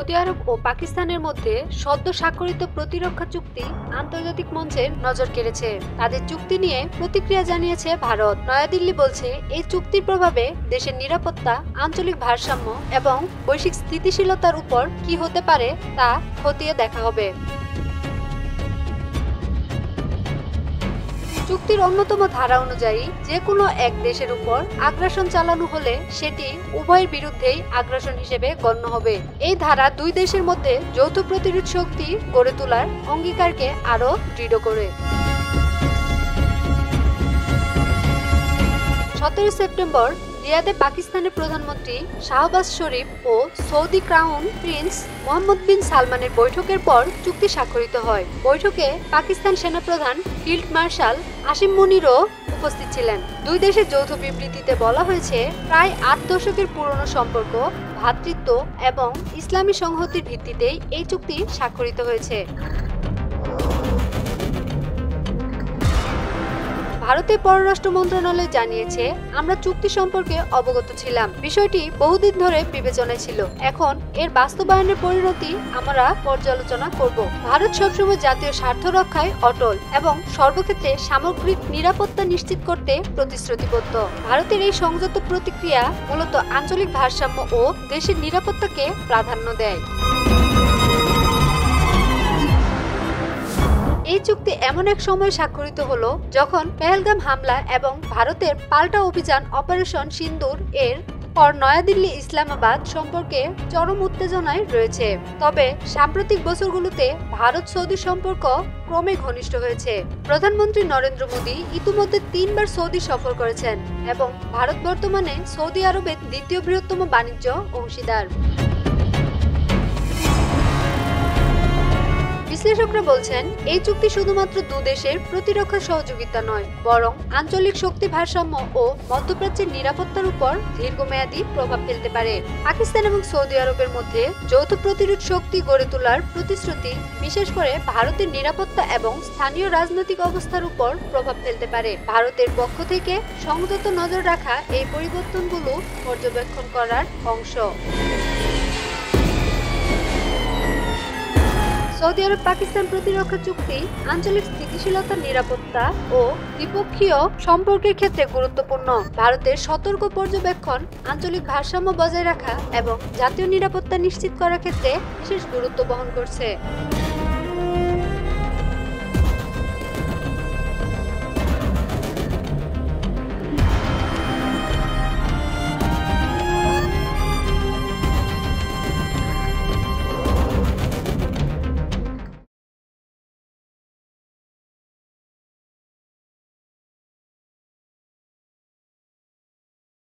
Saudi আরব ও পাকিস্তানের মধ্যে সদ্য স্বাক্ষরিত প্রতিরক্ষা চুক্তি আন্তর্জাতিক মঞ্চের নজর কেড়েছে। তাদের চুক্তি নিয়ে প্রতিক্রিয়া জানিয়েছে ভারত। নয়াদিল্লি বলছে, এই চুক্তির প্রভাবে দেশের নিরাপত্তা, আঞ্চলিক ভারসাম্য এবং বৈশ্বিক স্থিতিশীলতার উপর কি হতে পারে তা খতিয়ে দেখা হবে। চুক্তির অন্যতম ধারা অনুযায়ী যে কোনো এক দেশের উপর আগ্রাসন চালানো হলে সেটি উভয়ের বিরুদ্ধেই আগ্রাসন হিসেবে গণ্য হবে। এই ধারা দুই দেশের মধ্যে যৌথ প্রতিরোধ শক্তি গড়ে তোলার অঙ্গীকারকে আরও দৃঢ় করে। 17 সেপ্টেম্বর রিয়াদে পাকিস্তানের প্রধানমন্ত্রী শাহবাজ শরীফ ও সৌদি ক্রাউন প্রিন্স মোহাম্মদ বিন সালমানের বৈঠকের পর চুক্তি স্বাক্ষরিত হয়। বৈঠকে পাকিস্তান সেনাপ্রধান ফিল্ড মার্শাল আসিম মুনিরও উপস্থিত ছিলেন। দুই দেশের যৌথ বিবৃতিতে বলা হয়েছে, প্রায় 8 দশকের পুরনো সম্পর্ক, ভ্রাতৃত্ব এবং ইসলামী সংহতির ভিত্তিতেই এই চুক্তি স্বাক্ষরিত হয়েছে। ভারতের পররাষ্ট্র মন্ত্রণালয় জানিয়েছে, আমরা চুক্তি সম্পর্কে অবগত ছিলাম। বিষয়টি বহুদিন ধরে বিবেচনায় ছিল। এখন এর বাস্তবায়নের পরিণতি আমরা পর্যালোচনা করব। ভারত সবসময় জাতীয় স্বার্থ রক্ষায় অটল এবং সর্বক্ষেত্রে সামগ্রিক নিরাপত্তা নিশ্চিত করতে প্রতিশ্রুতিবদ্ধ। ভারতের এই সংযত প্রতিক্রিয়া মূলত আঞ্চলিক ভারসাম্য ও দেশের নিরাপত্তাকে প্রাধান্য দেয়। এই চুক্তি এমন এক সময় স্বাক্ষরিত হলো যখন পেহেলগাম হামলা এবং ভারতের পাল্টা অভিযান অপারেশন সিন্দুর এর পর নয়াদিল্লি ইসলামাবাদ সম্পর্কে চরম উত্তেজনায় রয়েছে। তবে সাম্প্রতিক বছরগুলোতে ভারত সৌদি সম্পর্ক ক্রমে ঘনিষ্ঠ হয়েছে। প্রধানমন্ত্রী নরেন্দ্র মোদী ইতিমধ্যে 3 বার সৌদি সফর করেছেন এবং ভারত বর্তমানে সৌদি আরবের দ্বিতীয় বৃহত্তম বাণিজ্য অংশীদার। বিশ্লেষকরা বলছেন, এই চুক্তি শুধুমাত্র দুদেশের প্রতিরক্ষা সহযোগিতা নয়, বরং আঞ্চলিক শক্তি ভারসাম্য ও মধ্যপ্রাচ্যের নিরাপত্তার উপর দীর্ঘমেয়াদী প্রভাব ফেলতে পারে। পাকিস্তান এবং সৌদি আরবের মধ্যে যৌথ প্রতিরোধ শক্তি গড়ে তোলার প্রতিশ্রুতি বিশেষ করে ভারতের নিরাপত্তা এবং স্থানীয় রাজনৈতিক অবস্থার উপর প্রভাব ফেলতে পারে। ভারতের পক্ষ থেকে সংযত নজর রাখা এই পরিবর্তনগুলো পর্যবেক্ষণ করার অংশ। সৌদি আরব পাকিস্তান প্রতিরক্ষা চুক্তি আঞ্চলিক স্থিতিশীলতা, নিরাপত্তা ও দ্বিপক্ষীয় সম্পর্কের ক্ষেত্রে গুরুত্বপূর্ণ। ভারতের সতর্ক পর্যবেক্ষণ আঞ্চলিক ভারসাম্য বজায় রাখা এবং জাতীয় নিরাপত্তা নিশ্চিত করার ক্ষেত্রে বিশেষ গুরুত্ব বহন করছে।